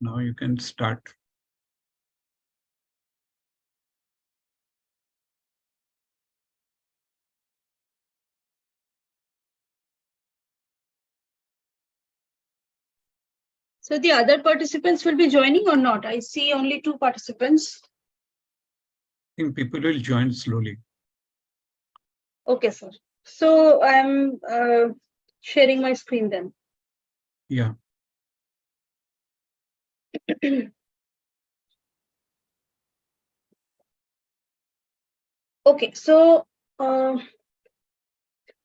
Now you can start. So the other participants will be joining or not? I see only 2 participants. I think people will join slowly. Okay, sir. So I'm sharing my screen then. Yeah. Okay, so I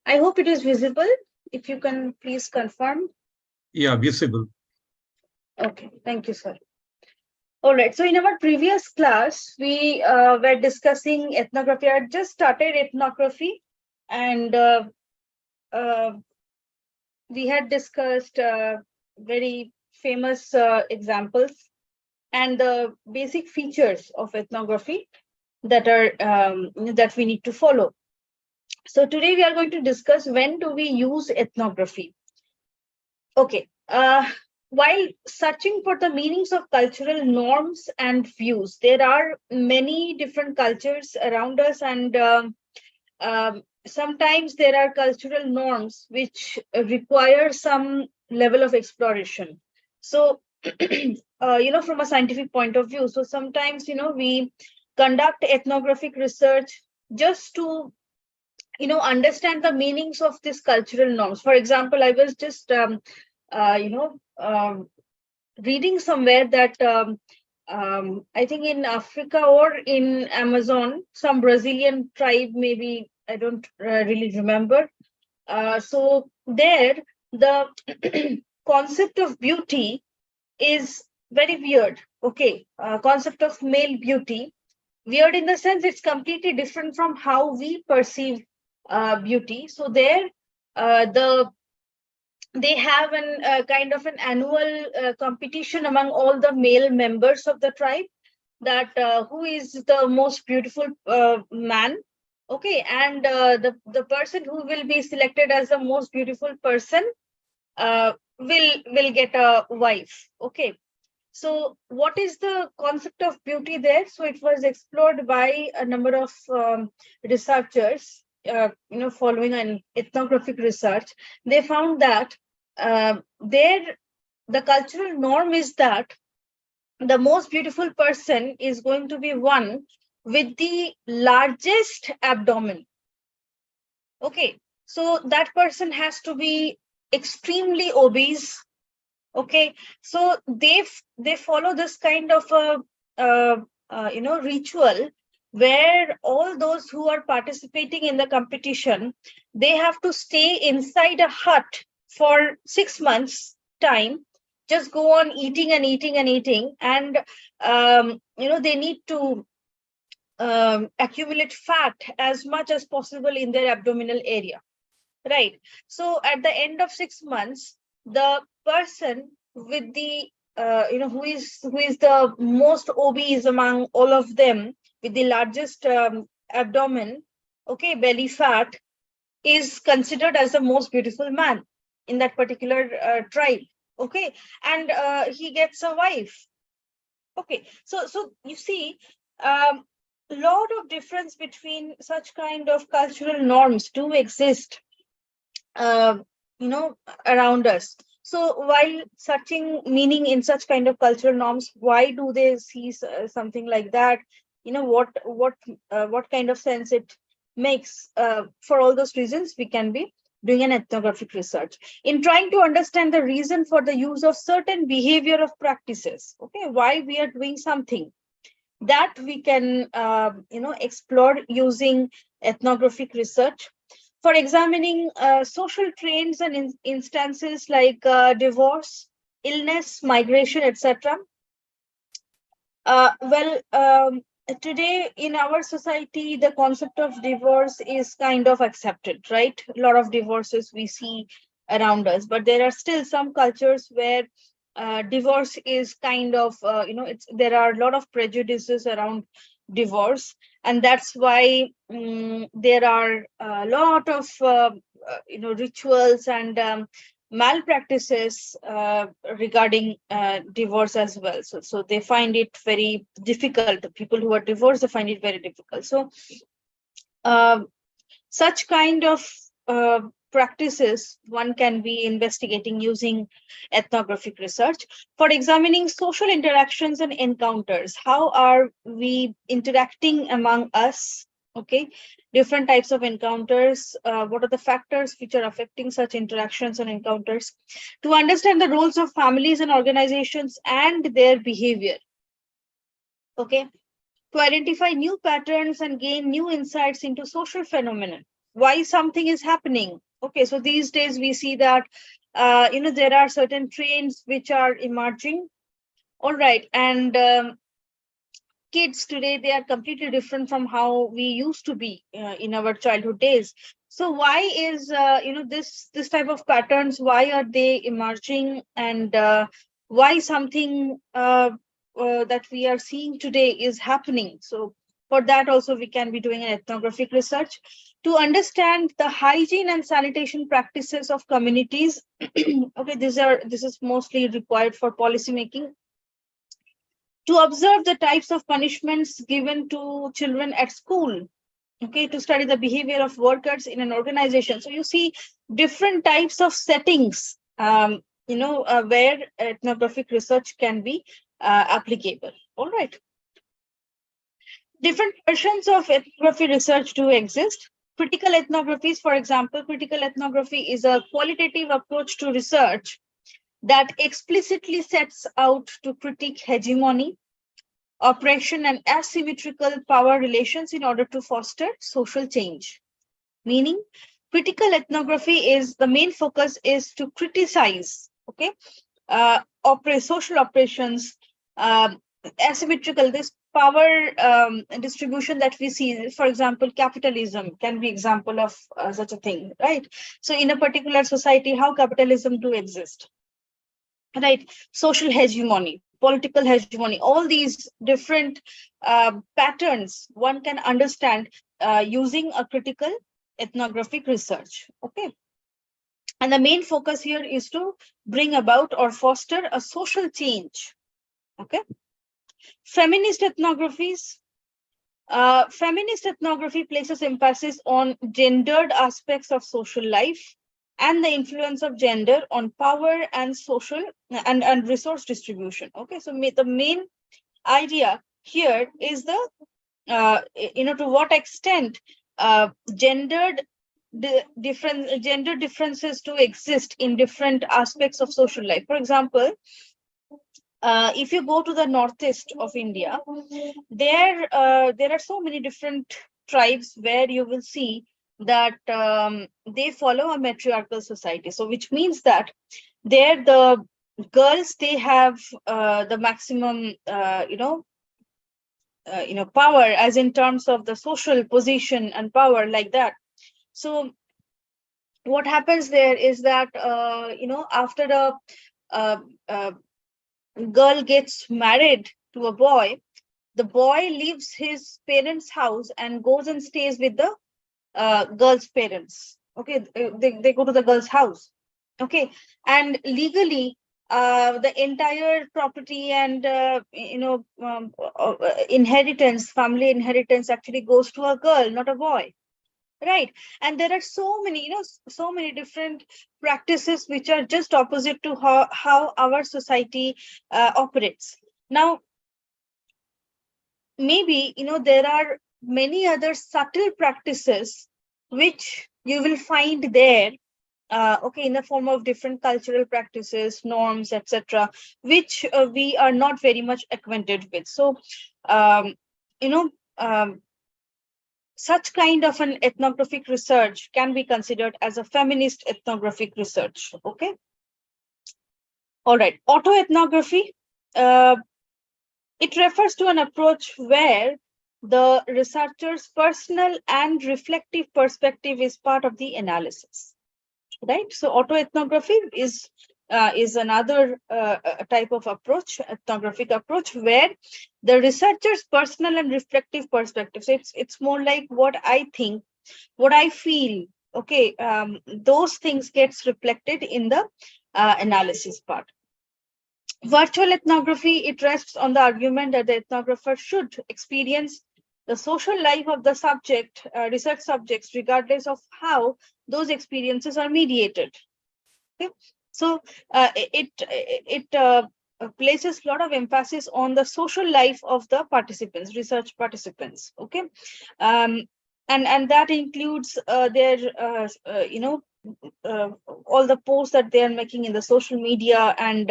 hope it is visible. If you can please confirm. Yeah, visible. Okay, thank you, sir. All right, so in our previous class, we were discussing ethnography. I had just started ethnography, and we had discussed very famous examples and the basic features of ethnography that are that we need to follow. So today we are going to discuss when do we use ethnography. Okay. While searching for the meanings of cultural norms and views, there are many different cultures around us, and sometimes there are cultural norms which require some level of exploration. So, from a scientific point of view, so sometimes, we conduct ethnographic research just to, understand the meanings of these cultural norms. For example, I was just, reading somewhere that I think in Africa or in Amazon, some Brazilian tribe, maybe I don't really remember. So there, the concept of beauty is very weird. Okay, concept of male beauty, weird in the sense it's completely different from how we perceive beauty. So there, they have an kind of an annual competition among all the male members of the tribe, that who is the most beautiful man. Okay, and the person who will be selected as the most beautiful person will get a wife. Okay, so what is the concept of beauty there? So it was explored by a number of researchers, following an ethnographic research. They found that the cultural norm is that the most beautiful person is going to be one with the largest abdomen. Okay, so that person has to be extremely obese. Okay, so they follow this kind of a ritual where all those who are participating in the competition, they have to stay inside a hut for 6 months time, just go on eating and eating and eating, and they need to accumulate fat as much as possible in their abdominal area, right? So at the end of 6 months, the person with the who is the most obese among all of them, with the largest abdomen, okay, belly fat, is considered as the most beautiful man in that particular tribe. Okay, and he gets a wife. Okay, so you see, lot of difference between such kind of cultural norms do exist uh, around us. So while searching meaning in such kind of cultural norms, why do they see something like that? What kind of sense it makes? For all those reasons, we can be doing an ethnographic research in trying to understand the reason for the use of certain behavior of practices. Okay, why we are doing something, that we can explore using ethnographic research for examining social trends and instances like divorce, illness, migration, etc. Today in our society, the concept of divorce is kind of accepted, right? A lot of divorces we see around us, but there are still some cultures where divorce is kind of, there are a lot of prejudices around divorce, and that's why there are a lot of rituals and malpractices regarding divorce as well. So they find it very difficult. The people who are divorced, they find it very difficult. So uh, such kind of practices one can be investigating using ethnographic research for examining social interactions and encounters. How are we interacting among us? Okay, different types of encounters. What are the factors which are affecting such interactions and encounters? To understand the roles of families and organizations and their behavior. Okay, to identify new patterns and gain new insights into social phenomena, why something is happening. Okay, so these days we see that there are certain trends which are emerging. All right, and kids today, they are completely different from how we used to be in our childhood days. So why is this type of patterns, why are they emerging, and why something that we are seeing today is happening? So for that also we can be doing an ethnographic research to understand the hygiene and sanitation practices of communities. Okay, this is mostly required for policy making. To observe the types of punishments given to children at school. Okay, to study the behavior of workers in an organization. So you see different types of settings, where ethnographic research can be applicable. All right. Different versions of ethnography research do exist. Critical ethnographies, for example, critical ethnography is a qualitative approach to research that explicitly sets out to critique hegemony, oppression, and asymmetrical power relations in order to foster social change. Meaning, critical ethnography is the main focus is to criticize, okay, social oppressions, asymmetrical, this power distribution that we see. For example, capitalism can be example of such a thing, right? So in a particular society, how capitalism do exist, right? Social hegemony, political hegemony, all these different patterns one can understand using a critical ethnographic research. Okay, and the main focus here is to bring about or foster a social change. Okay, feminist ethnographies. Feminist ethnography places emphasis on gendered aspects of social life and the influence of gender on power and social and resource distribution. Okay, so the main idea here is to what extent gendered gender differences to exist in different aspects of social life. For example, if you go to the northeast of India, there are so many different tribes where you will see that they follow a matriarchal society. So which means that there the girls, they have the maximum power, as in terms of the social position and power, like that. So what happens there is that after a girl gets married to a boy, the boy leaves his parents' house and goes and stays with the girl's parents. Okay, they go to the girl's house. Okay, and legally, the entire property and inheritance, family inheritance, actually goes to a girl, not a boy. Right, and there are so many, so many different practices which are just opposite to how our society operates. Now, maybe there are many other subtle practices which you will find there, okay, in the form of different cultural practices, norms, etc., which we are not very much acquainted with. So um, you know such kind of an ethnographic research can be considered as a feminist ethnographic research. Okay, all right. Autoethnography, uh, it refers to an approach where the researcher's personal and reflective perspective is part of the analysis, right? So autoethnography is another type of approach, ethnographic approach, where the researcher's personal and reflective perspective. So it's more like what I think, what I feel, Okay, those things gets reflected in the analysis part. Virtual ethnography, it rests on the argument that the ethnographer should experience the social life of the subject, research subjects, regardless of how those experiences are mediated. Okay? So it places a lot of emphasis on the social life of the participants, research participants. Okay, um, and that includes their all the posts that they are making in the social media, and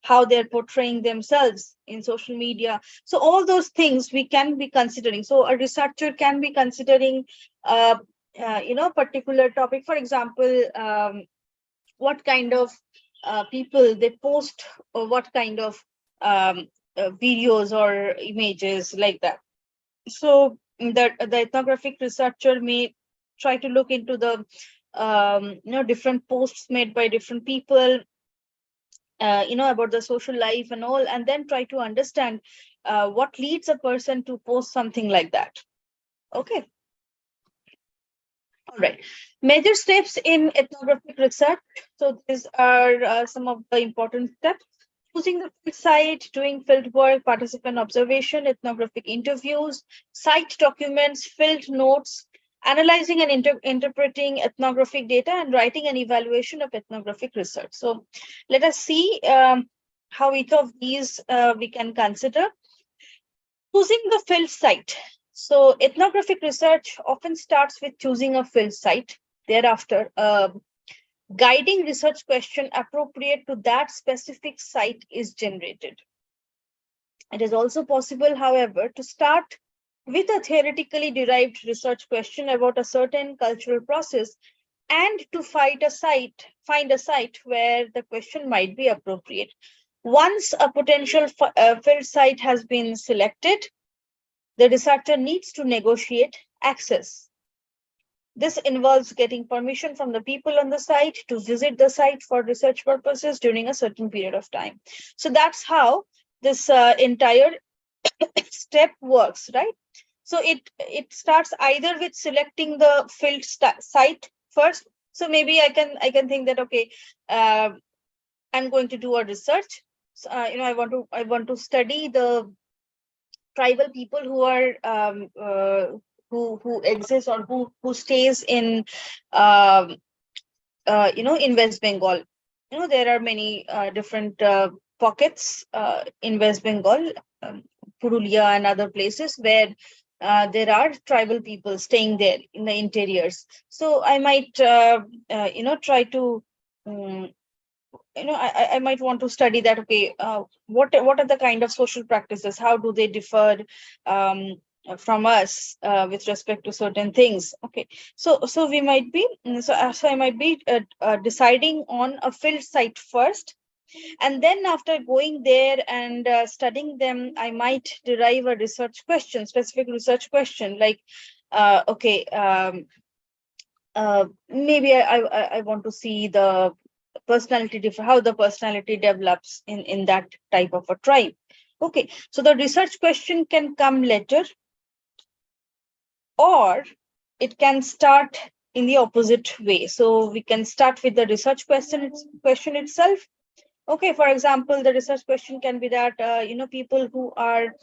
how they're portraying themselves in social media. So all those things we can be considering. So a researcher can be considering particular topic. For example, what kind of people they post, or what kind of videos or images, like that. So the ethnographic researcher may try to look into the different posts made by different people, about the social life and all, and then try to understand what leads a person to post something like that. Okay. All right. Major steps in ethnographic research. So these are some of the important steps. Choosing the field site, doing field work, participant observation, ethnographic interviews, site documents, field notes, analyzing and interpreting ethnographic data, and writing an evaluation of ethnographic research. So let us see how each of these we can consider. Choosing the field site. So ethnographic research often starts with choosing a field site. Thereafter, guiding research question appropriate to that specific site is generated. It is also possible, however, to start with a theoretically derived research question about a certain cultural process, and to find a site where the question might be appropriate. Once a potential field site has been selected, the researcher needs to negotiate access. This involves getting permission from the people on the site to visit the site for research purposes during a certain period of time. So that's how this entire step works, right? So it starts either with selecting the field site first. So maybe I can think that, okay, I'm going to do a research. So, I want to study the tribal people who are who exist, or who stays in in West Bengal. There are many different pockets in West Bengal, Purulia and other places, where there are tribal people staying there in the interiors. So I might try to I might want to study that. Okay, what are the kind of social practices? How do they differ from us with respect to certain things? Okay, so we might be so I might be deciding on a field site first, and then after going there and studying them, I might derive a research question, specific research question, like okay. Maybe I want to see the personality how the personality develops in that type of a tribe. Okay, so the research question can come later, or it can start in the opposite way. So we can start with the research question itself. Okay, for example, the research question can be that people who are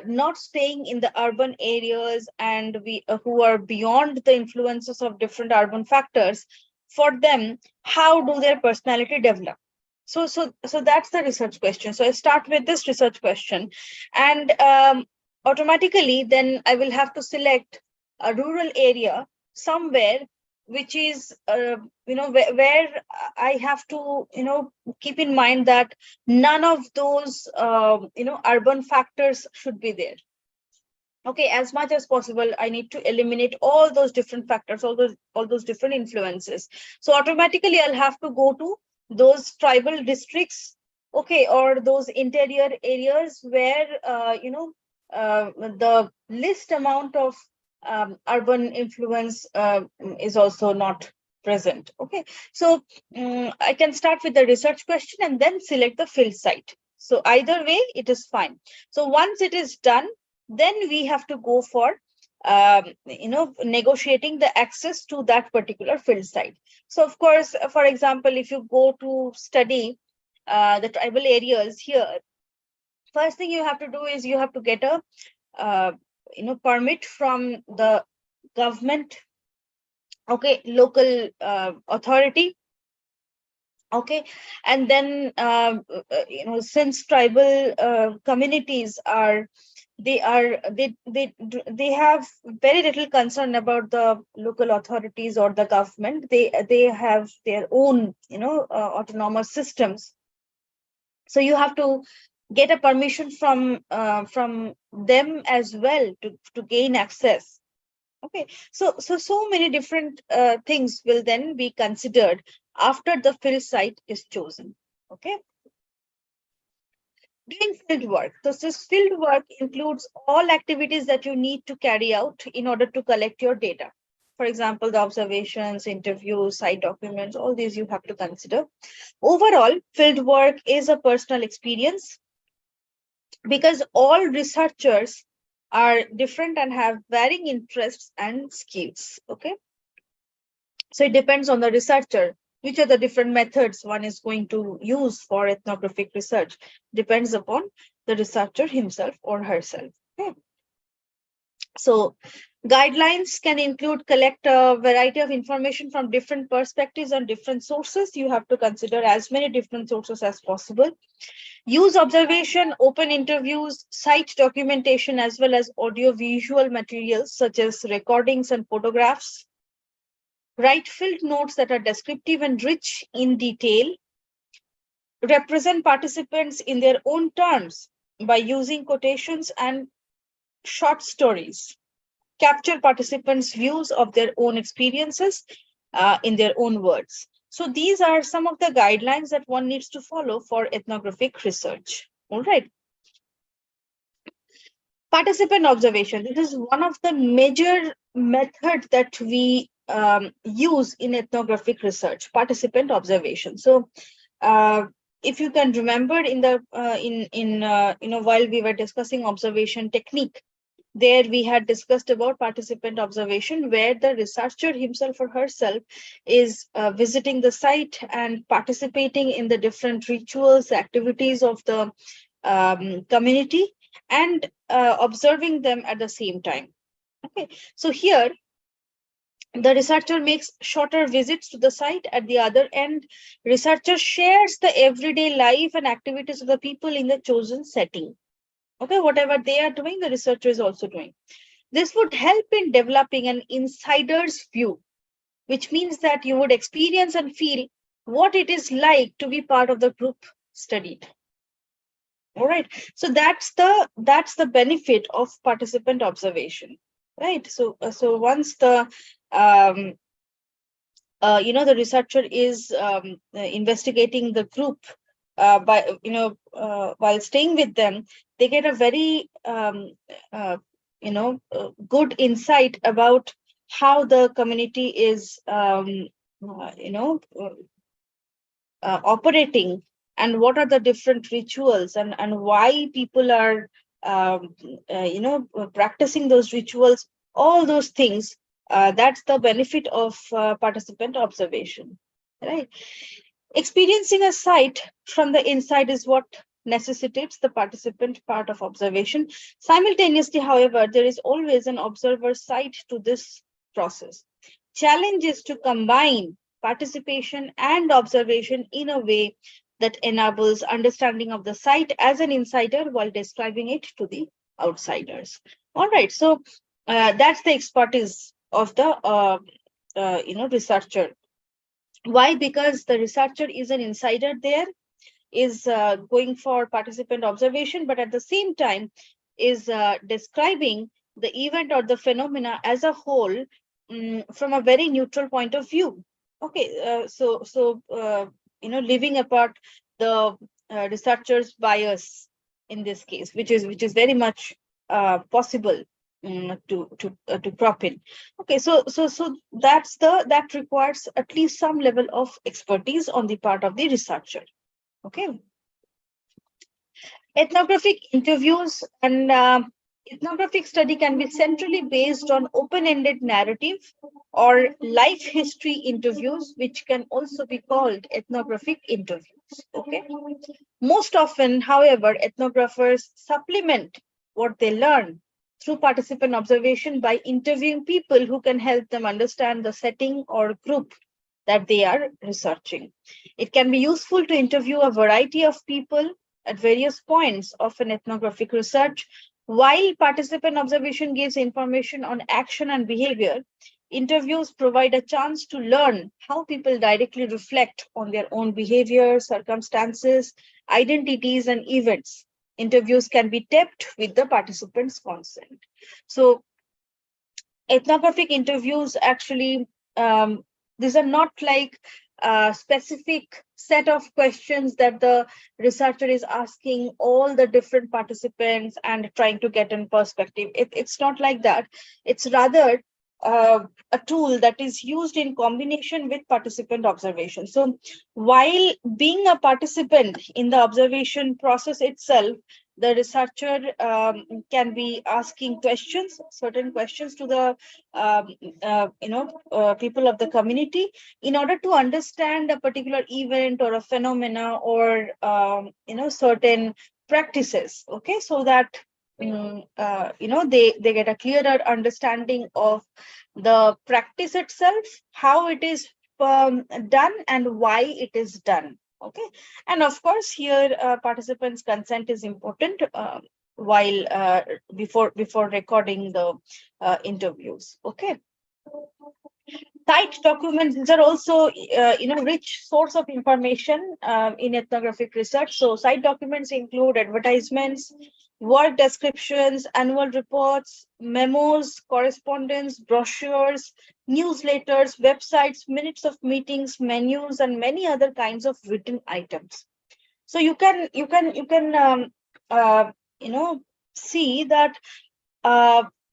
not staying in the urban areas, and we who are beyond the influences of different urban factors, for them, how do their personality develop? So that's the research question. So I start with this research question, and automatically then I will have to select a rural area somewhere, which is where I have to keep in mind that none of those urban factors should be there. Okay, as much as possible, I need to eliminate all those different factors, all those different influences. So automatically I'll have to go to those tribal districts, okay, or those interior areas where the least amount of urban influence is also not present. Okay, so I can start with the research question and then select the field site. So either way, it is fine. So once it is done, then we have to go for negotiating the access to that particular field site. So of course, for example, if you go to study the tribal areas here, first thing you have to do is you have to get a uh, permit from the government, okay, local authority, okay. And then since tribal communities are they have very little concern about the local authorities or the government. They have their own autonomous systems. So you have to get a permission from them as well to gain access. Okay, so many different things will then be considered after the field site is chosen. Okay, doing field work. So this field work includes all activities that you need to carry out in order to collect your data. For example, the observations, interviews, site documents, all these you have to consider. Overall, field work is a personal experience because all researchers are different and have varying interests and skills. Okay, so it depends on the researcher which are the different methods one is going to use for ethnographic research. Depends upon the researcher himself or herself. Okay. So guidelines can include collect a variety of information from different perspectives and different sources. You have to consider as many different sources as possible. Use observation, open interviews, site documentation, as well as audio-visual materials such as recordings and photographs. Write field notes that are descriptive and rich in detail. Represent participants in their own terms by using quotations and short stories. Capture participants' views of their own experiences in their own words. So these are some of the guidelines that one needs to follow for ethnographic research. All right. Participant observation. This is one of the major methods that we use in ethnographic research, participant observation. So if you can remember in the while we were discussing observation technique, there we had discussed about participant observation, where the researcher himself or herself is visiting the site and participating in the different rituals, activities of the community, and observing them at the same time. Okay, so here the researcher makes shorter visits to the site. At the other end, researcher shares the everyday life and activities of the people in the chosen setting. Okay, whatever they are doing, the researcher is also doing. This would help in developing an insider's view, which means that you would experience and feel what it is like to be part of the group studied. All right, so that's the benefit of participant observation, right? So once the the researcher is investigating the group by while staying with them, they get a very good insight about how the community is operating, and what are the different rituals, and why people are practicing those rituals. All those things, that's the benefit of participant observation, right? Experiencing a site from the inside is what necessitates the participant part of observation. Simultaneously, however, there is always an observer side to this process. Challenge is to combine participation and observation in a way that enables understanding of the site as an insider while describing it to the outsiders. All right, so that's the expertise of the researcher. Why? Because the researcher is an insider there, is going for participant observation, but at the same time is describing the event or the phenomena as a whole from a very neutral point of view. Okay, leaving apart the researcher's bias in this case, which is very much possible to crop in. Okay, so that requires at least some level of expertise on the part of the researcher. Okay, ethnographic interviews and Ethnographic study can be centrally based on open-ended narrative or life history interviews, which can also be called ethnographic interviews. Okay. Most often, however, ethnographers supplement what they learn through participant observation by interviewing people who can help them understand the setting or group that they are researching. It can be useful to interview a variety of people at various points of an ethnographic research. While participant observation gives information on action and behavior, interviews provide a chance to learn how people directly reflect on their own behavior, circumstances, identities, and events. Interviews can be taped with the participants' consent. So, ethnographic interviews actually, these are not like a specific set of questions that the researcher is asking all the different participants and trying to get in perspective. It's not like that. It's rather a tool that is used in combination with participant observation. So while being a participant in the observation process itself, the researcher can be asking questions, certain questions to the people of the community in order to understand a particular event or a phenomena or certain practices. Okay, so that they get a clearer understanding of the practice itself, how it is done, and why it is done. Okay, and of course here participants consent is important while before recording the interviews. Okay, site documents, these are also rich source of information in ethnographic research. So site documents include advertisements, work descriptions, annual reports, memos, correspondence, brochures, newsletters, websites, minutes of meetings, menus, and many other kinds of written items. So you can see that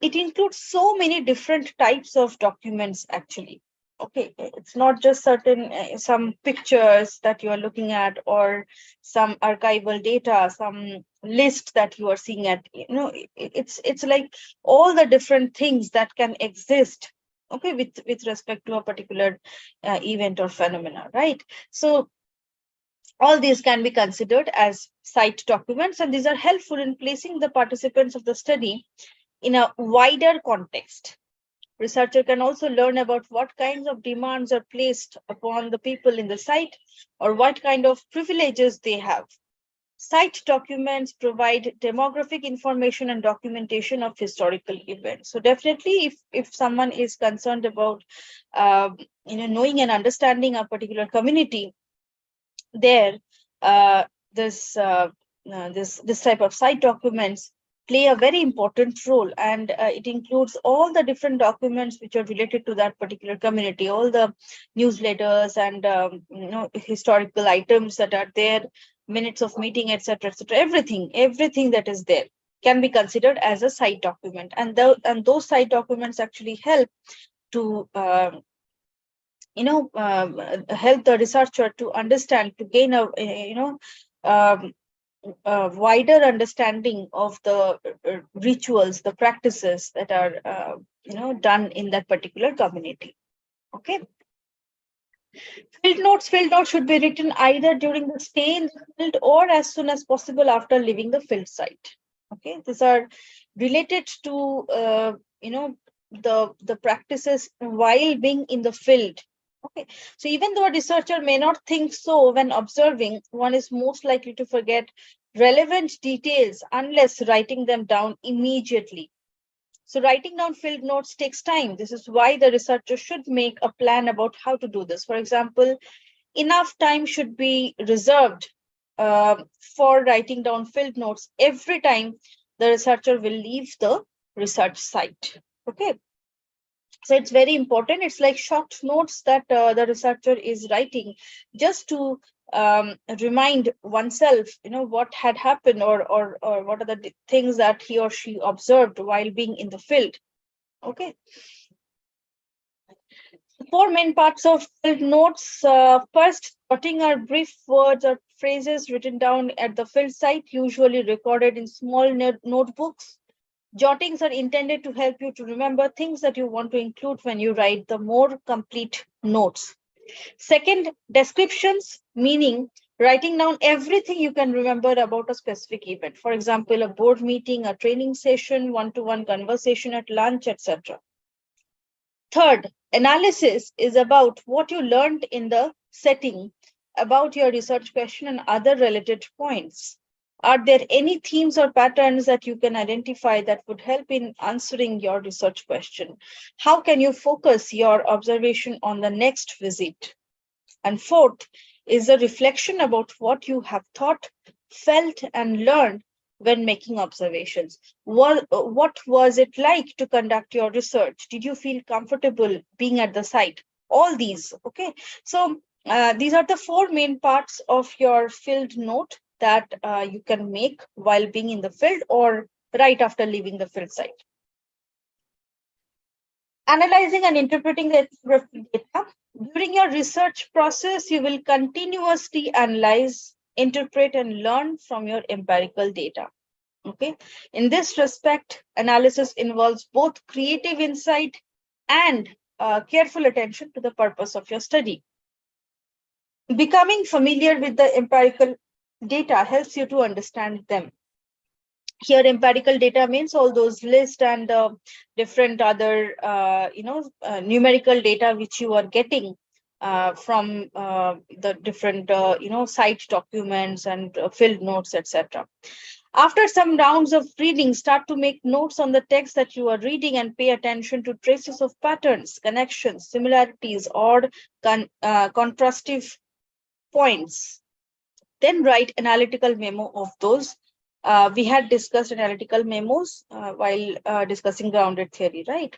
it includes so many different types of documents actually. Okay, it's not just certain some pictures that you are looking at or some archival data, some list that you are seeing at, it's like all the different things that can exist, okay, with respect to a particular event or phenomena, right? So all these can be considered as site documents, and these are helpful in placing the participants of the study in a wider context. Researcher can also learn about what kinds of demands are placed upon the people in the site or what kind of privileges they have. Site documents provide demographic information and documentation of historical events. So definitely, if someone is concerned about knowing and understanding a particular community, there this type of site documents play a very important role, and it includes all the different documents which are related to that particular community, all the newsletters and historical items that are there, minutes of meeting, etc., etc. Everything that is there can be considered as a site document, and those site documents actually help to help the researcher to understand, to gain a wider understanding of the rituals, the practices that are done in that particular community. Okay. Field notes should be written either during the stay in the field or as soon as possible after leaving the field site. Okay, these are related to the practices while being in the field. Okay, so even though a researcher may not think so when observing, one is most likely to forget relevant details unless writing them down immediately. So writing down field notes takes time. This is why the researcher should make a plan about how to do this. For example, enough time should be reserved for writing down field notes every time the researcher will leave the research site. Okay. So it's very important. It's like short notes that the researcher is writing just to remind oneself, what had happened or what are the things that he or she observed while being in the field. Okay. The four main parts of field notes. First, jotting are brief words or phrases written down at the field site, usually recorded in small notebooks. Jottings are intended to help you to remember things that you want to include when you write the more complete notes. Second, descriptions, meaning writing down everything you can remember about a specific event. For example, a board meeting, a training session, one-to-one conversation at lunch, etc. Third, analysis is about what you learned in the setting about your research question and other related points. Are there any themes or patterns that you can identify that would help in answering your research question? How can you focus your observation on the next visit? And fourth is a reflection about what you have thought, felt, and learned when making observations. What was it like to conduct your research? Did you feel comfortable being at the site? All these, okay? So these are the four main parts of your field note that you can make while being in the field or right after leaving the field site. Analyzing and interpreting the ethnographic data. During your research process, you will continuously analyze, interpret, and learn from your empirical data. Okay. In this respect, analysis involves both creative insight and careful attention to the purpose of your study. Becoming familiar with the empirical data helps you to understand them. Here, empirical data means all those lists and different other, numerical data which you are getting from the different, site documents and field notes, etc. After some rounds of reading, start to make notes on the text that you are reading and pay attention to traces of patterns, connections, similarities, or contrastive points. Then write analytical memo of those. We had discussed analytical memos while discussing grounded theory, right?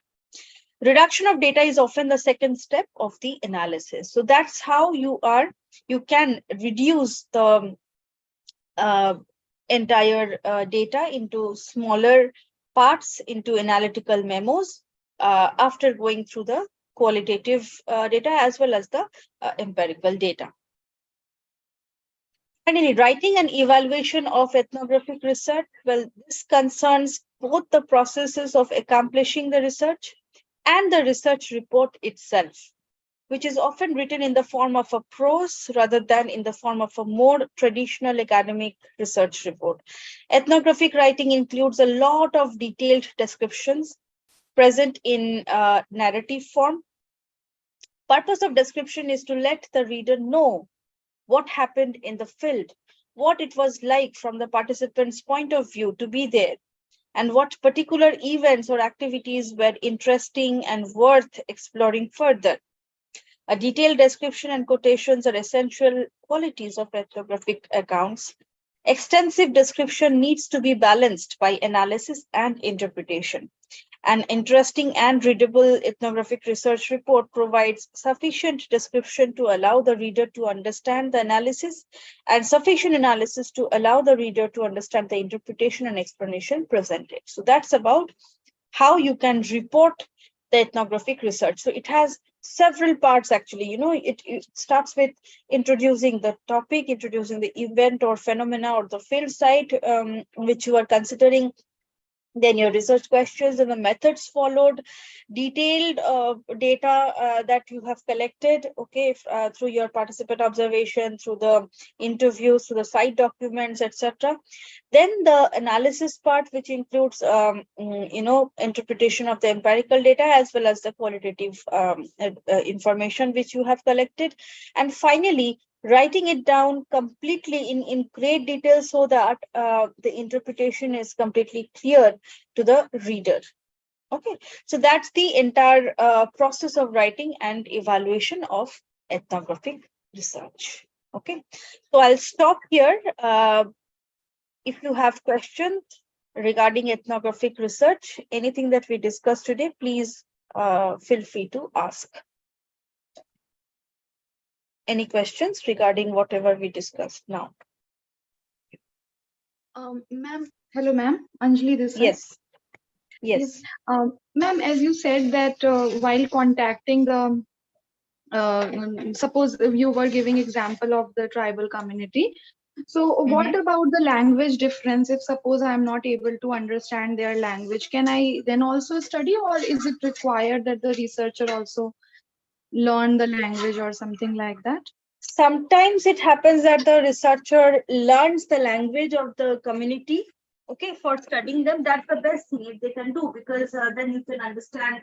Reduction of data is often the second step of the analysis. So that's how you can reduce the entire data into smaller parts, into analytical memos after going through the qualitative data as well as the empirical data. Finally, writing and evaluation of ethnographic research. Well, this concerns both the processes of accomplishing the research and the research report itself, which is often written in the form of a prose rather than in the form of a more traditional academic research report. Ethnographic writing includes a lot of detailed descriptions present in narrative form. Purpose of description is to let the reader know what happened in the field, what it was like from the participants' point of view to be there, and what particular events or activities were interesting and worth exploring further. A detailed description and quotations are essential qualities of ethnographic accounts. Extensive description needs to be balanced by analysis and interpretation. An interesting and readable ethnographic research report provides sufficient description to allow the reader to understand the analysis and sufficient analysis to allow the reader to understand the interpretation and explanation presented. So that's about how you can report the ethnographic research. So it has several parts actually. It starts with introducing the topic, introducing the event or phenomena or the field site which you are considering, then your research questions and the methods followed, detailed data that you have collected, okay, through your participant observation, through the interviews, through the site documents, etc. Then the analysis part, which includes, interpretation of the empirical data as well as the qualitative information which you have collected. And finally, writing it down completely in great detail so that the interpretation is completely clear to the reader. Okay, so that's the entire process of writing and evaluation of ethnographic research. Okay, so I'll stop here. If you have questions regarding ethnographic research, anything that we discussed today, please feel free to ask. Any questions regarding whatever we discussed now? Ma'am, hello, ma'am. Anjali this side. Yes. Yes. Ma'am, as you said that while contacting the, suppose you were giving example of the tribal community. So what about the language difference? If suppose I'm not able to understand their language, can I then also study, or is it required that the researcher also learn the language or something like that? Sometimes it happens that the researcher learns the language of the community, okay, for studying them. That's the best thing if they can do, because then you can understand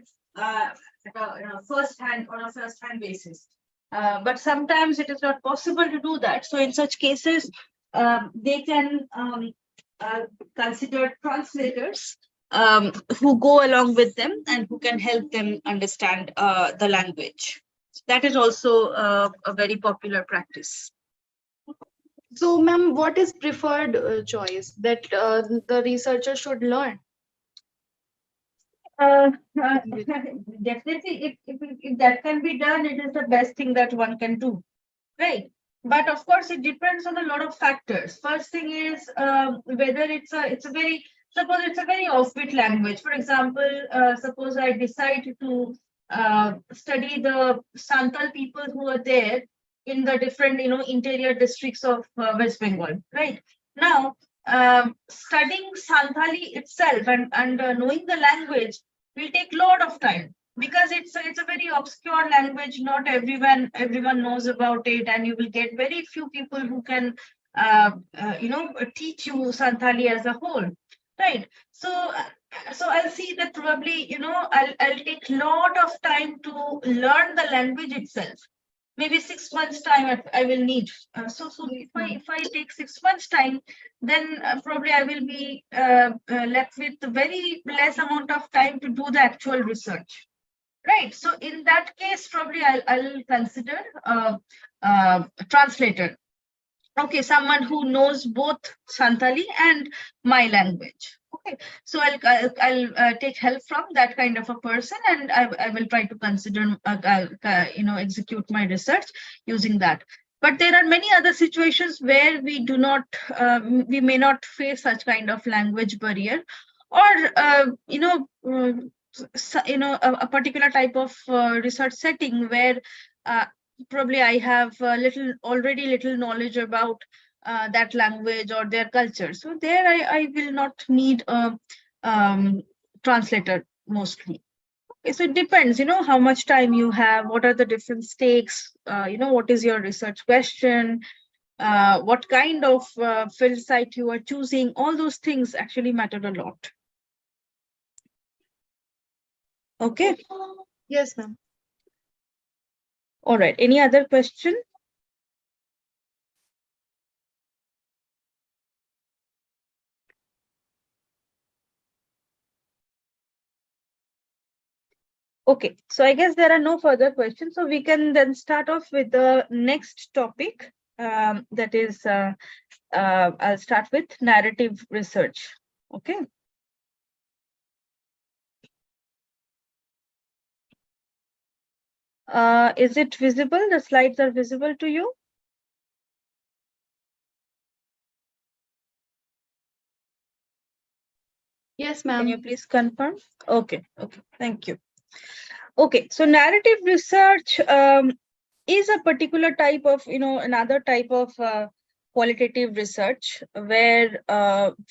first hand, on a first hand basis. But sometimes it is not possible to do that. So in such cases, they can consider translators who go along with them and who can help them understand the language. That is also a very popular practice. So, ma'am, what is preferred choice that the researcher should learn? Definitely, if that can be done, it is the best thing that one can do, right? But of course, it depends on a lot of factors. First thing is whether it's a very, suppose it's a very offbeat language. For example, suppose I decide to study the Santal people who are there in the different, interior districts of West Bengal, right? Now, studying Santali itself and knowing the language will take a lot of time, because it's a very obscure language. Not everyone knows about it, and you will get very few people who can teach you Santali as a whole, right? So I'll see that probably I'll take a lot of time to learn the language itself. Maybe 6 months time I will need. So if I take 6 months time, then probably I will be left with very less amount of time to do the actual research. Right. So in that case, probably I'll consider a translator. Okay, someone who knows both Santali and my language. Okay, so I'll take help from that kind of a person, and I will try to consider execute my research using that. But there are many other situations where we do not we may not face such kind of language barrier, or a particular type of research setting where probably I have little knowledge about that language or their culture. So there I will not need a translator mostly. Okay, so it depends, how much time you have, what are the different stakes, what is your research question, what kind of field site you are choosing. All those things actually matter a lot. Okay. Yes, ma'am. All right. Any other question? Okay, so I guess there are no further questions. So we can then start off with the next topic. That is, I'll start with narrative research. Okay. Is it visible? The slides are visible to you? Yes, ma'am. Can you please confirm? Okay, okay, thank you. Okay, so narrative research is a particular type of, another type of qualitative research where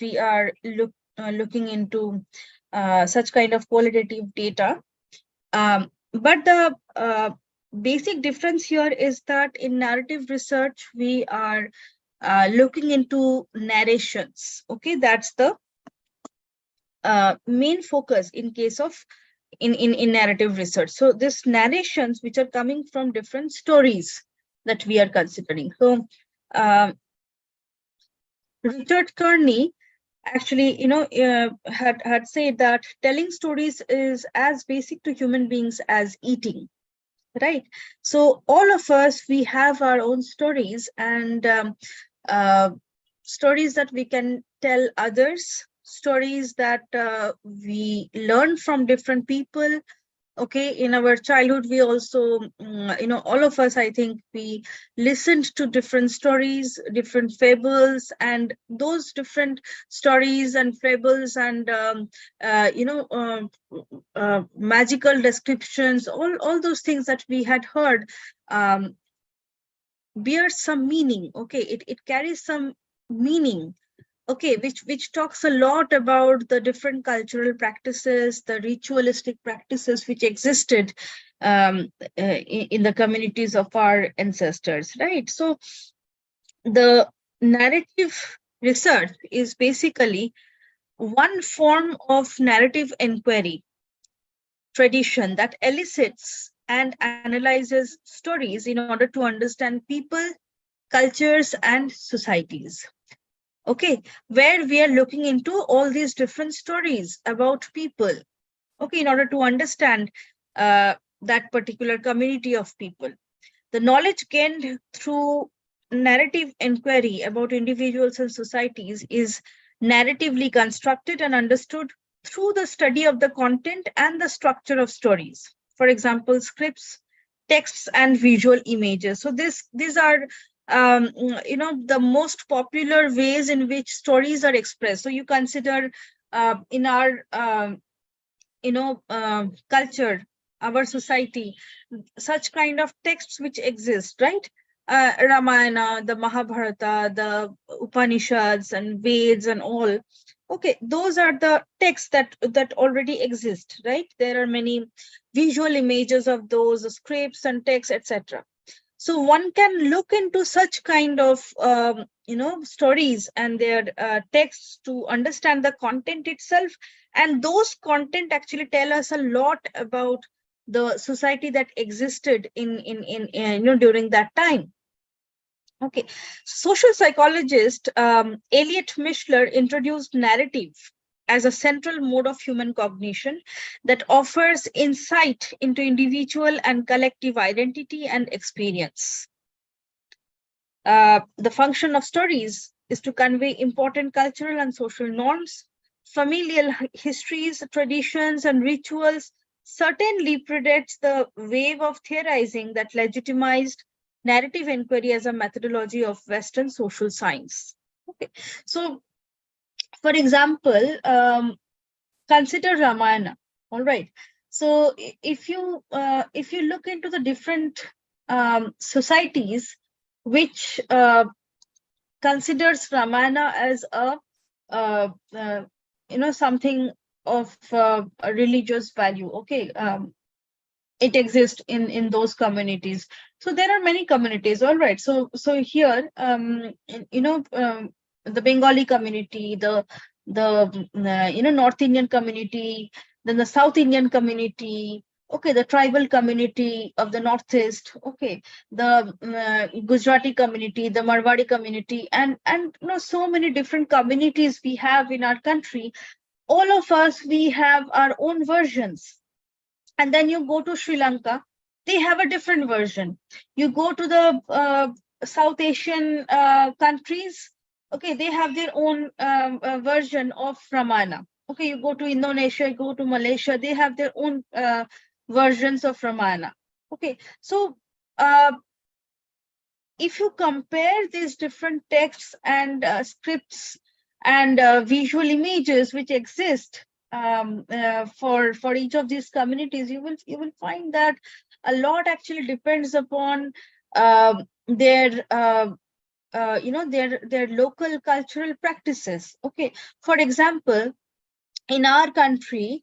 we are looking into such kind of qualitative data. But the basic difference here is that in narrative research, we are looking into narrations. Okay, that's the main focus in case of in narrative research. So this narrations which are coming from different stories that we are considering. So Richard Kearney actually had said that telling stories is as basic to human beings as eating, right? So all of us, we have our own stories, and stories that we can tell others, stories that we learn from different people. Okay, in our childhood, we also, all of us, I think we listened to different stories, different fables, and those different stories and fables and, magical descriptions, all those things that we had heard, bears some meaning. Okay, it carries some meaning. Okay, which talks a lot about the different cultural practices, the ritualistic practices which existed in the communities of our ancestors, right? So the narrative research is basically one form of narrative inquiry tradition that elicits and analyzes stories in order to understand people, cultures, and societies. Okay, where we are looking into all these different stories about people, okay, in order to understand that particular community of people. The knowledge gained through narrative inquiry about individuals and societies is narratively constructed and understood through the study of the content and the structure of stories. For example, scripts, texts, and visual images. So these are the most popular ways in which stories are expressed. So you consider in our culture, our society, such kind of texts which exist, right? Ramayana, the Mahabharata, the Upanishads and Veds and all. Okay, those are the texts that already exist, right? There are many visual images of those scripts and texts, etc. So one can look into such kind of stories and their texts to understand the content itself, and those content actually tell us a lot about the society that existed in during that time. Okay, social psychologist Elliot Mishler introduced narrative as a central mode of human cognition that offers insight into individual and collective identity and experience. The function of stories is to convey important cultural and social norms, familial histories, traditions, and rituals. Certainly predates the wave of theorizing that legitimized narrative inquiry as a methodology of Western social science. Okay, so for example, consider Ramayana. All right. So if you look into the different societies which considers Ramayana as a something of a religious value. Okay, it exists in those communities. So there are many communities. All right. So here, the Bengali community, the North Indian community, then the South Indian community. Okay, the tribal community of the Northeast. Okay, the Gujarati community, the Marwadi community, and so many different communities we have in our country. All of us, we have our own versions. And then you go to Sri Lanka, they have a different version. You go to the South Asian countries, okay, they have their own version of Ramayana. Okay, you go to Indonesia, you go to Malaysia, they have their own versions of Ramayana. Okay, so if you compare these different texts and scripts and visual images which exist for each of these communities, you will find that a lot actually depends upon their their local cultural practices. Okay, for example, in our country,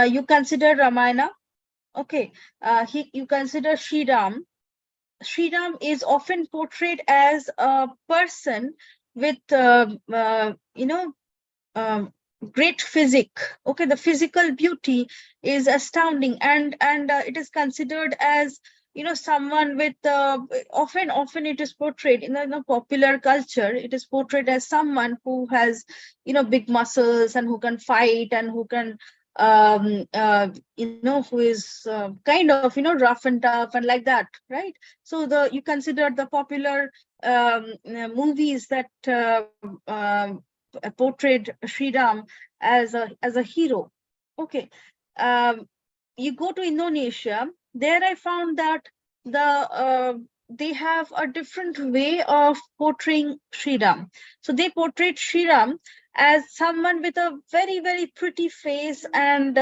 you consider Ramayana. Okay, you consider Sri Ram. Sri Ram is often portrayed as a person with great physique. Okay, the physical beauty is astounding, and it is considered as someone with often it is portrayed in the popular culture. It is portrayed as someone who has big muscles and who can fight and who can who is kind of rough and tough and like that, right? So you consider the popular movies that portrayed Sri Ram as a hero. Okay, you go to Indonesia. There I found that they have a different way of portraying Sri Ram. So they portrayed Sri Ram as someone with a very, very pretty face, and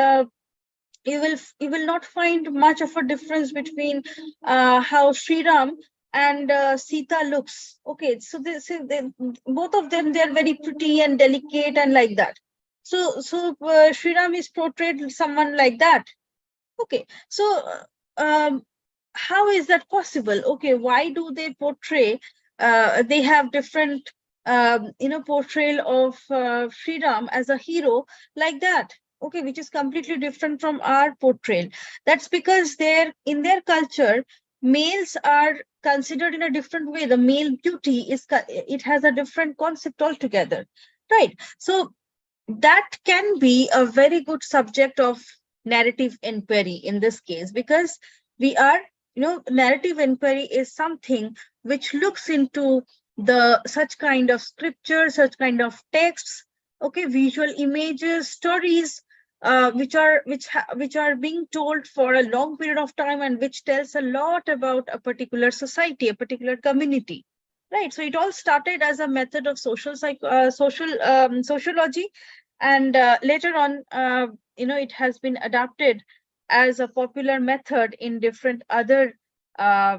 you will not find much of a difference between how Sri Ram and Sita looks. Okay, so both of them, they are very pretty and delicate and like that. So Sri Ram is portrayed someone like that. Okay, so how is that possible? Okay, why do they portray? They have different, portrayal of Sri Ram as a hero like that. Okay, which is completely different from our portrayal. That's because in their culture, males are considered in a different way. The male beauty it has a different concept altogether, right? So that can be a very good subject of narrative inquiry in this case, because we are, narrative inquiry is something which looks into the such kind of scripture, such kind of texts, okay, visual images, stories, which are being told for a long period of time, and which tells a lot about a particular society, a particular community, right? So it all started as a method of sociology, and later on, it has been adapted as a popular method in different other uh,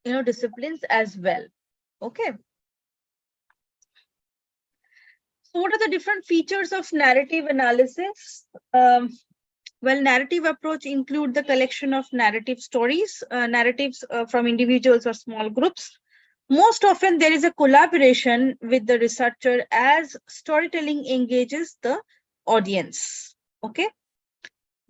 disciplines as well. Okay, so what are the different features of narrative analysis? Well, narrative approach include the collection of narratives from individuals or small groups. Most often, there is a collaboration with the researcher as storytelling engages the audience. Okay.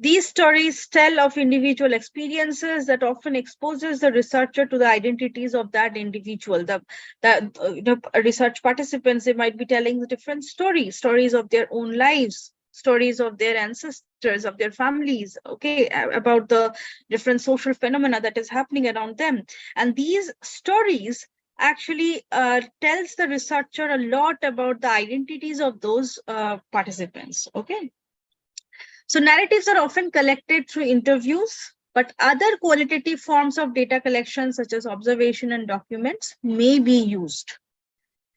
These stories tell of individual experiences that often exposes the researcher to the identities of that individual. The research participants, they might be telling the different stories of their own lives, stories of their ancestors, of their families, okay, about the different social phenomena that is happening around them. And these stories actually tells the researcher a lot about the identities of those participants, okay. So narratives are often collected through interviews, but other qualitative forms of data collection, such as observation and documents, may be used.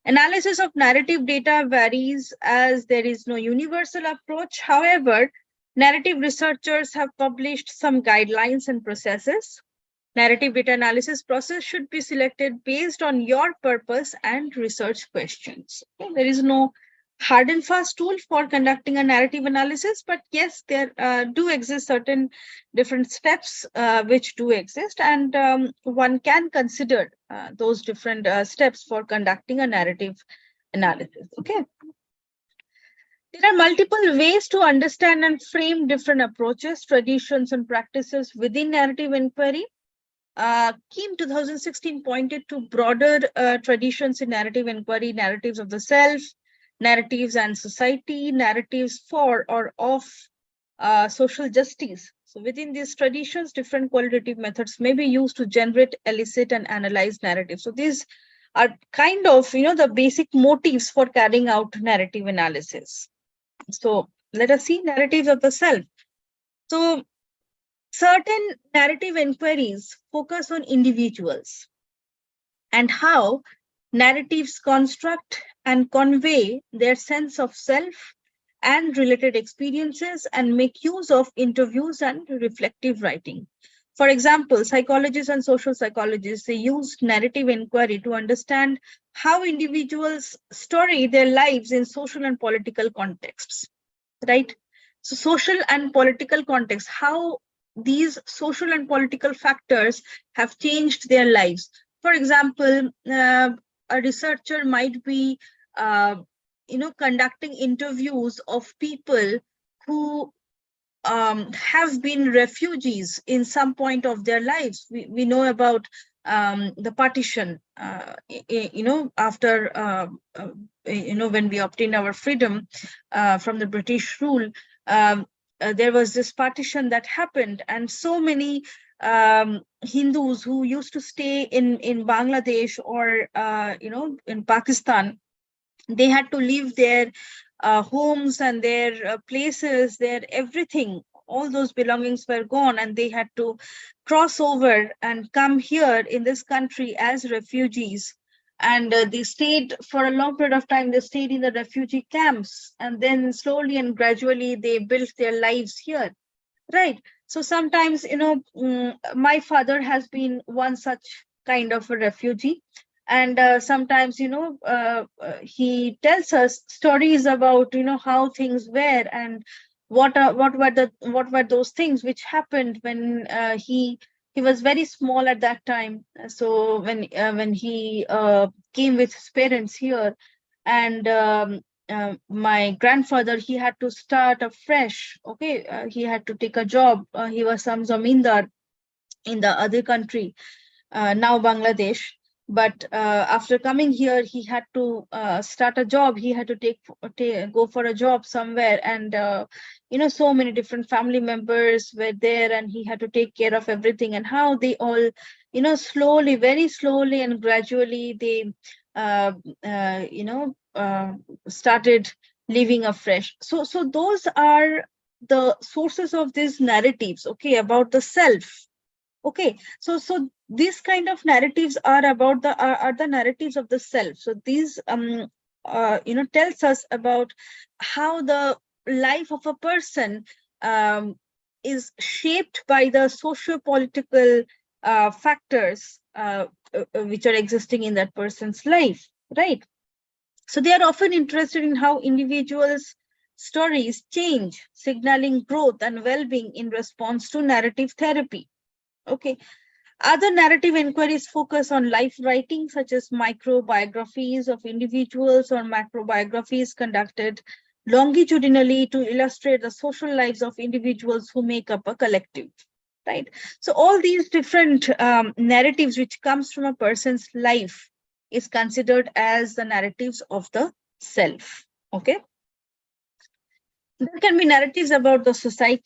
Analysis of narrative data varies as there is no universal approach. However, narrative researchers have published some guidelines and processes. Narrative data analysis process should be selected based on your purpose and research questions. Okay? There is no hard and fast tool for conducting a narrative analysis, but yes, there do exist certain different steps which do exist, and one can consider those different steps for conducting a narrative analysis. Okay. There are multiple ways to understand and frame different approaches, traditions, and practices within narrative inquiry. Keim 2016 pointed to broader traditions in narrative inquiry, narratives of the self, narratives and society, narratives for or of social justice. So within these traditions, different qualitative methods may be used to generate, elicit, and analyze narratives. So these are kind of, the basic motives for carrying out narrative analysis. So let us see narratives of the self. So certain narrative inquiries focus on individuals and how narratives construct and convey their sense of self and related experiences, and make use of interviews and reflective writing. For example, psychologists and social psychologists, they use narrative inquiry to understand how individuals story their lives in social and political contexts, right? So social and political context, how these social and political factors have changed their lives. For example, a researcher might be, conducting interviews of people who have been refugees in some point of their lives. We know about the partition, after, when we obtained our freedom from the British rule. There was this partition that happened, and so many Hindus who used to stay in Bangladesh or in Pakistan, they had to leave their homes and their places, their everything, all those belongings were gone, and they had to cross over and come here in this country as refugees. And they stayed for a long period of time, they stayed in the refugee camps, and then slowly and gradually they built their lives here, right? So sometimes, my father has been one such kind of a refugee. And sometimes, he tells us stories about, how things were, and what were those things which happened when he was very small at that time. So when he came with his parents here, and my grandfather, he had to start afresh. Okay, he had to take a job. He was some zamindar in the other country, now Bangladesh. But after coming here, he had to start a job. He had to go for a job somewhere, and so many different family members were there, and he had to take care of everything. And how they all, slowly, very slowly, and gradually, they, uh, started living afresh. So those are the sources of these narratives. Okay, about the self. Okay, so these kind of narratives are about are the narratives of the self. So these tells us about how the life of a person is shaped by the socio-political factors which are existing in that person's life, right? So they are often interested in how individuals' stories change, signaling growth and well-being in response to narrative therapy. Okay. Other narrative inquiries focus on life writing, such as microbiographies of individuals or macrobiographies conducted longitudinally to illustrate the social lives of individuals who make up a collective. Right. So all these different narratives which comes from a person's life is considered as the narratives of the self. Okay. There can be narratives about the society.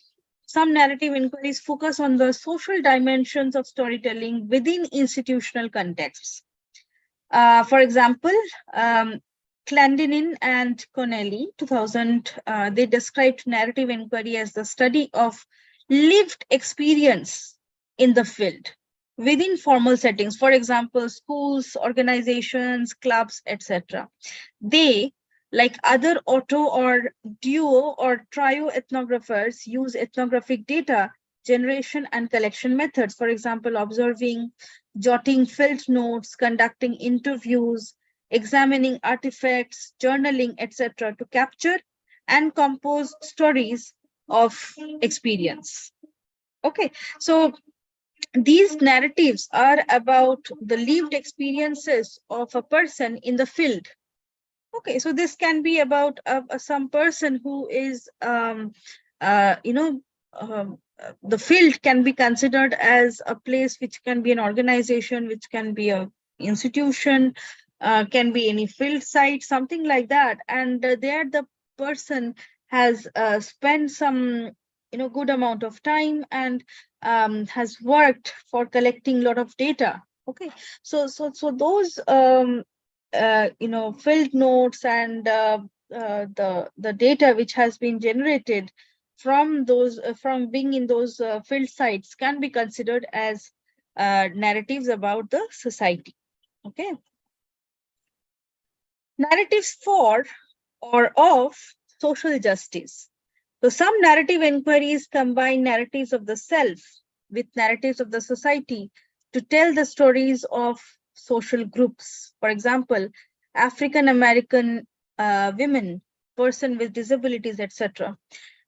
Some narrative inquiries focus on the social dimensions of storytelling within institutional contexts. For example, Clandinin and Connelly, 2000, they described narrative inquiry as the study of lived experience in the field within formal settings. For example, schools, organizations, clubs, etc. They, like other auto or duo or trio ethnographers, use ethnographic data generation and collection methods. For example, observing, jotting field notes, conducting interviews, examining artifacts, journaling, etc., to capture and compose stories of experience. Okay, so these narratives are about the lived experiences of a person in the field. Okay, so this can be about some person who is, the field can be considered as a place which can be an organization, which can be a institution, can be any field site, something like that. And there the person has spent some, good amount of time, and has worked for collecting a lot of data. Okay, so those field notes and the data which has been generated from those from being in those field sites can be considered as narratives about the society. Okay, narratives for or of social justice. So some narrative inquiries combine narratives of the self with narratives of the society to tell the stories of social groups. For example, African American women, person with disabilities, etc.,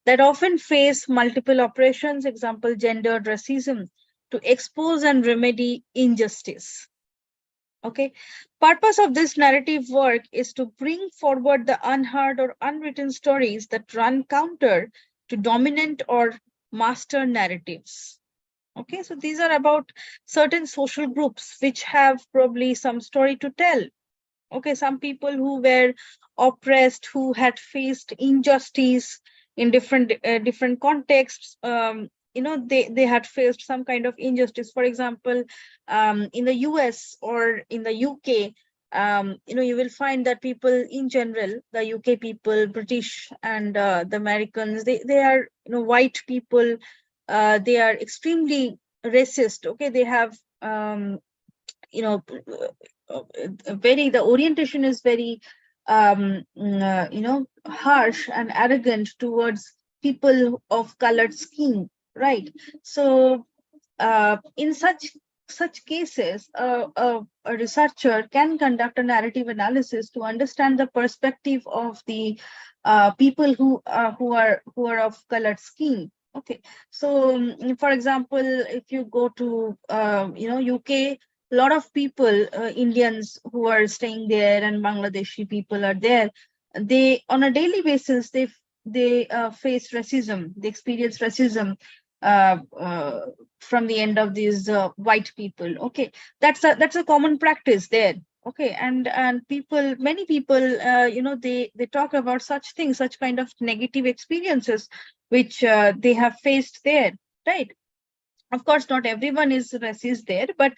that often face multiple oppressions, example, gendered racism, to expose and remedy injustice. Okay, purpose of this narrative work is to bring forward the unheard or unwritten stories that run counter to dominant or master narratives. Okay, so these are about certain social groups which have probably some story to tell. Okay, some people who were oppressed, who had faced injustice in different contexts. They had faced some kind of injustice. For example, in the US or in the UK, you will find that people in general, the UK people, British and the Americans, they are, white people. They are extremely racist. Okay, they have, the orientation is very, harsh and arrogant towards people of colored skin, right? So in such such cases, a researcher can conduct a narrative analysis to understand the perspective of the people who are of colored skin. Okay, so for example, if you go to UK, a lot of people, Indians who are staying there and Bangladeshi people are there. They on a daily basis they face racism. They experience racism uh, uh, from the end of these white people. Okay, that's a common practice there. Okay, and people, many people, they talk about such things, such kind of negative experiences which they have faced there, right? Of course, not everyone is racist there, but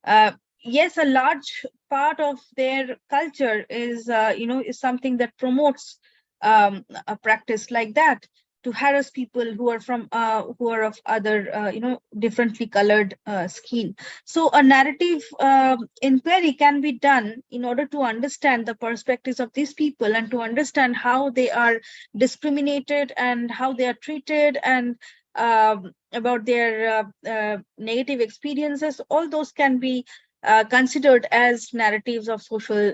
uh, yes, a large part of their culture is is something that promotes a practice like that, to harass people who are of other differently colored skin. So a narrative inquiry can be done in order to understand the perspectives of these people and to understand how they are discriminated and how they are treated, and about their negative experiences. All those can be considered as narratives of social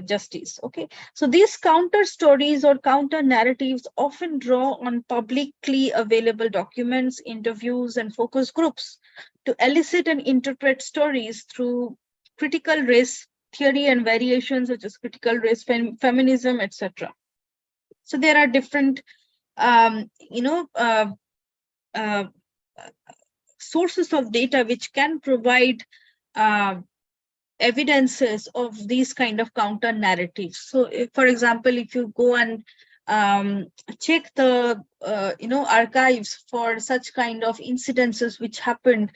justice. Okay, so these counter stories or counter narratives often draw on publicly available documents, interviews, and focus groups to elicit and interpret stories through critical race theory and variations such as critical race feminism, etc. So there are different um, you know uh, uh, sources of data which can provide uh, evidences of these kind of counter narratives. So if, for example, if you go and check the archives for such kind of incidences which happened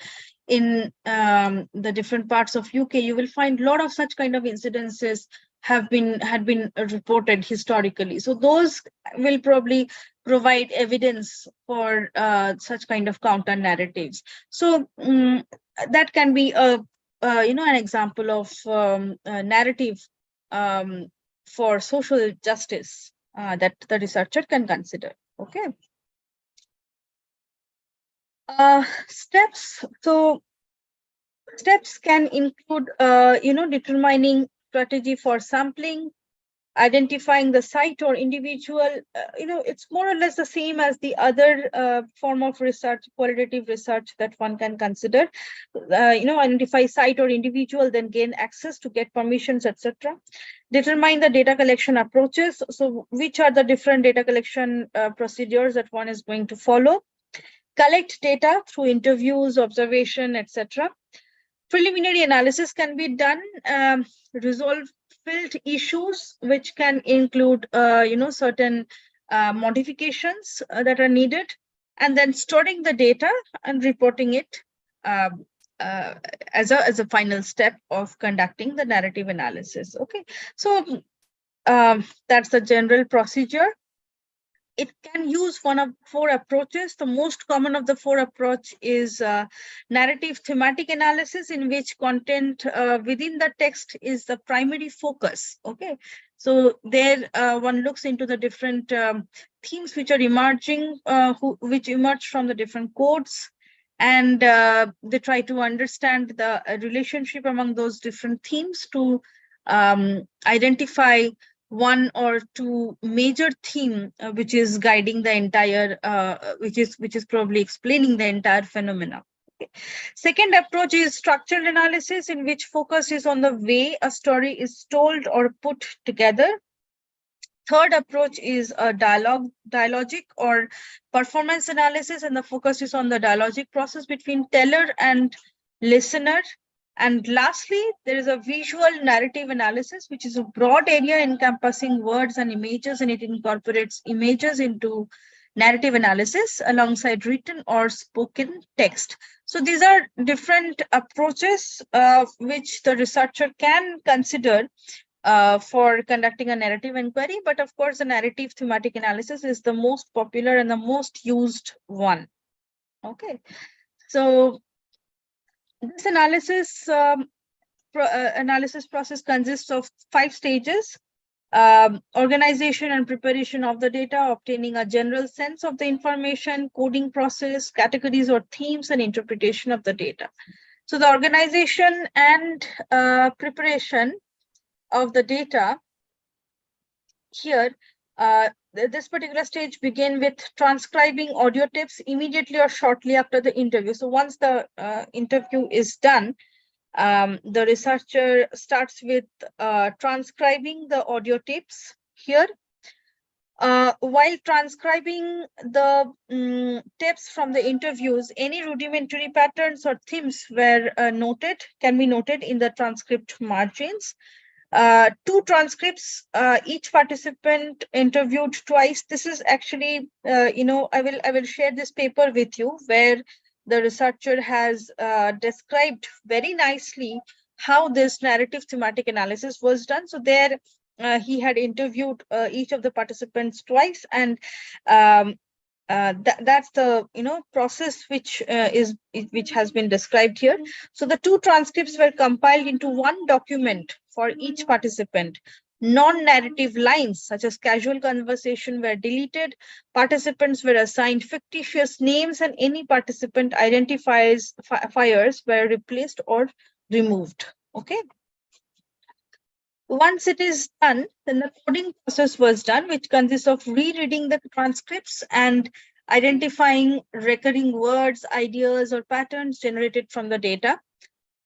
in the different parts of UK, you will find a lot of such kind of incidences had been reported historically. So those will probably provide evidence for such kind of counter narratives. So that can be an example of a narrative for social justice that the researcher can consider. Okay. Steps. So steps can include, determining strategy for sampling, identifying the site or individual. It's more or less the same as the other form of research, qualitative research that one can consider. Identify site or individual, then gain access to get permissions, etc. Determine the data collection approaches. So which are the different data collection procedures that one is going to follow? Collect data through interviews, observation, etc. Preliminary analysis can be done, resolve filled issues, which can include, certain modifications that are needed, and then storing the data and reporting it as a final step of conducting the narrative analysis. Okay, so that's the general procedure. It can use one of four approaches. The most common of the four approach is narrative thematic analysis, in which content within the text is the primary focus. Okay, so there one looks into the different themes which are emerging, which emerge from the different codes, and they try to understand the relationship among those different themes to identify one or two major theme which is guiding the entire which is probably explaining the entire phenomena. Okay. Second approach is structural analysis, in which focus is on the way a story is told or put together. Third approach is a dialogic or performance analysis, and the focus is on the dialogic process between teller and listener. And lastly, there is a visual narrative analysis, which is a broad area encompassing words and images, and it incorporates images into narrative analysis alongside written or spoken text. So these are different approaches which the researcher can consider for conducting a narrative inquiry. But of course, the narrative thematic analysis is the most popular and the most used one. Okay, so this analysis process consists of 5 stages: organization and preparation of the data, obtaining a general sense of the information, coding process, categories or themes, and interpretation of the data. So the organization and preparation of the data here, this particular stage begin with transcribing audio tapes immediately or shortly after the interview. So once the interview is done, the researcher starts with transcribing the audio tapes here. While transcribing the tapes from the interviews, any rudimentary patterns or themes were can be noted in the transcript margins. Two transcripts, each participant interviewed twice. This is actually, I will share this paper with you where the researcher has described very nicely how this narrative thematic analysis was done. So there he had interviewed each of the participants twice, and that's the process which which has been described here. So the two transcripts were compiled into one document for each participant. Non-narrative lines such as casual conversation were deleted. Participants were assigned fictitious names, and any participant identifiers were replaced or removed. Okay. Once it is done, then the coding process was done, which consists of rereading the transcripts and identifying recurring words, ideas, or patterns generated from the data.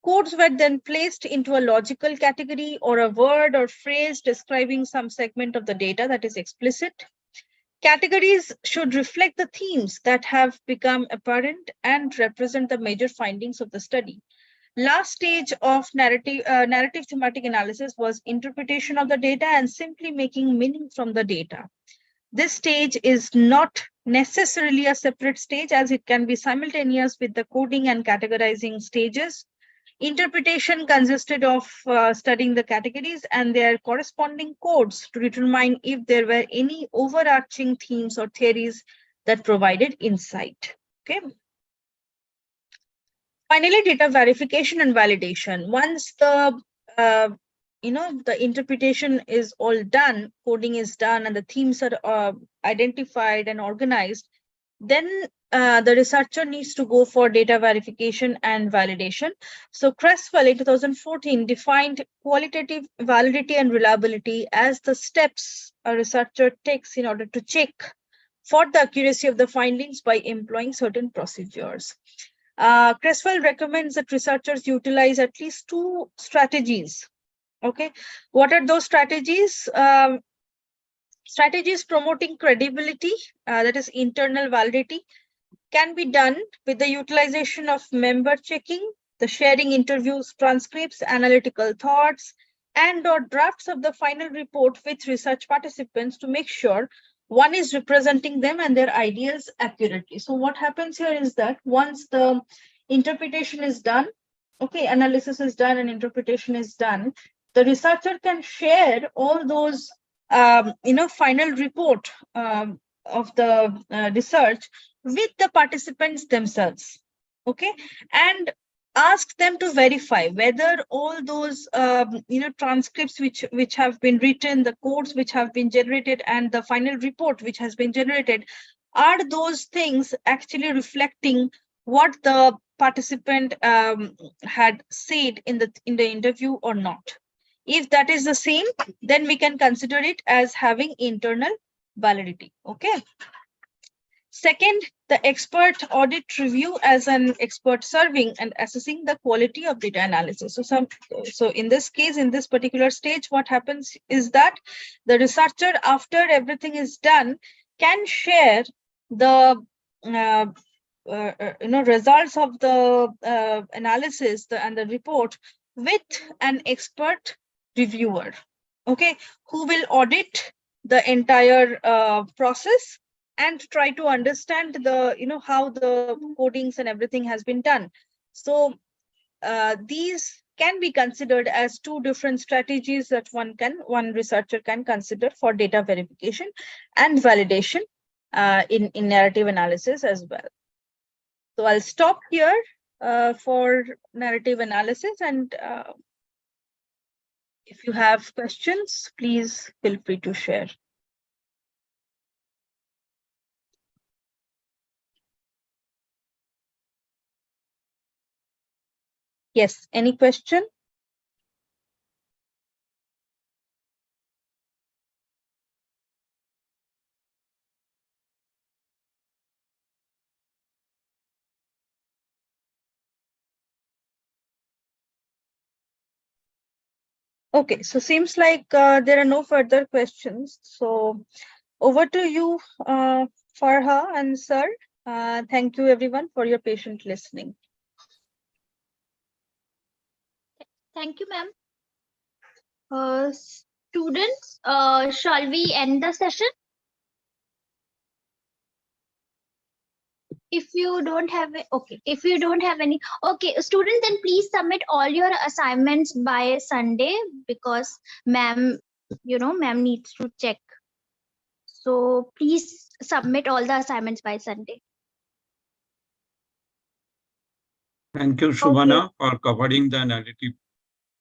Codes were then placed into a logical category or a word or phrase describing some segment of the data that is explicit. Categories should reflect the themes that have become apparent and represent the major findings of the study. Last stage of narrative thematic analysis was interpretation of the data and simply making meaning from the data. This stage is not necessarily a separate stage, as it can be simultaneous with the coding and categorizing stages. Interpretation consisted of studying the categories and their corresponding codes to determine if there were any overarching themes or theories that provided insight. Okay. Finally, data verification and validation. Once the the interpretation is all done, coding is done, and the themes are identified and organized, then the researcher needs to go for data verification and validation. So Creswell in 2014 defined qualitative validity and reliability as the steps a researcher takes in order to check for the accuracy of the findings by employing certain procedures. Creswell recommends that researchers utilize at least two strategies. Okay, what are those strategies? Strategies promoting credibility, that is internal validity, can be done with the utilization of member checking, the sharing interviews, transcripts, analytical thoughts, and/or drafts of the final report with research participants to make sure one is representing them and their ideas accurately. So what happens here is that once the interpretation is done, okay, analysis is done and interpretation is done, the researcher can share all those final report of the research with the participants themselves, okay, and ask them to verify whether all those transcripts which have been written, the codes which have been generated, and the final report which has been generated, are those things actually reflecting what the participant had said in the interview or not. If that is the same, then we can consider it as having internal validity. Okay. Second, the expert audit review as an expert serving and assessing the quality of data analysis. So in this case, in this particular stage, what happens is that the researcher, after everything is done, can share the results of the analysis and the report with an expert reviewer, okay, who will audit the entire process and try to understand the how the codings and everything has been done. So these can be considered as two different strategies that one researcher can consider for data verification and validation in narrative analysis as well. So I'll stop here for narrative analysis, and if you have questions, please feel free to share. Yes, any question? Okay, so seems like there are no further questions. So over to you, Farha and sir. Thank you everyone for your patient listening. Thank you, ma'am. Students, shall we end the session? If you don't have if you don't have any, okay, students, then please submit all your assignments by Sunday, because ma'am, ma'am needs to check. So please submit all the assignments by Sunday. Thank you, Shubhana, for covering the narrative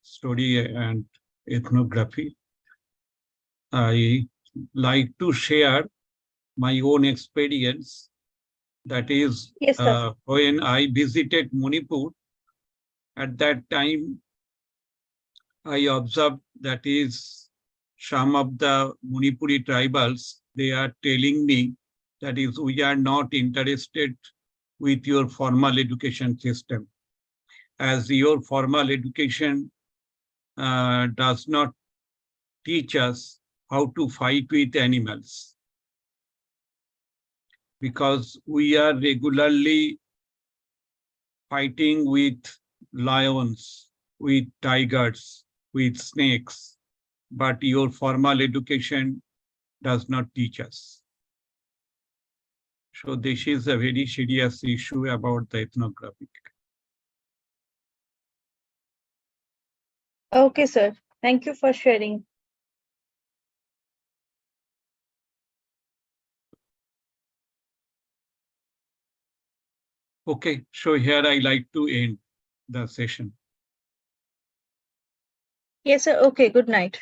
story and ethnography. I like to share my own experience. That is, Yes, sir. when I visited Manipur, at that time, I observed that is some of the Manipuri tribals, they are telling me that is we are not interested with your formal education system, as your formal education does not teach us how to fight with animals, because we are regularly fighting with lions, with tigers, with snakes, but your formal education does not teach us. So this is a very serious issue about the ethnographic. Okay, sir. Thank you for sharing. Okay, so here I like to end the session. Yes, sir. Okay, good night.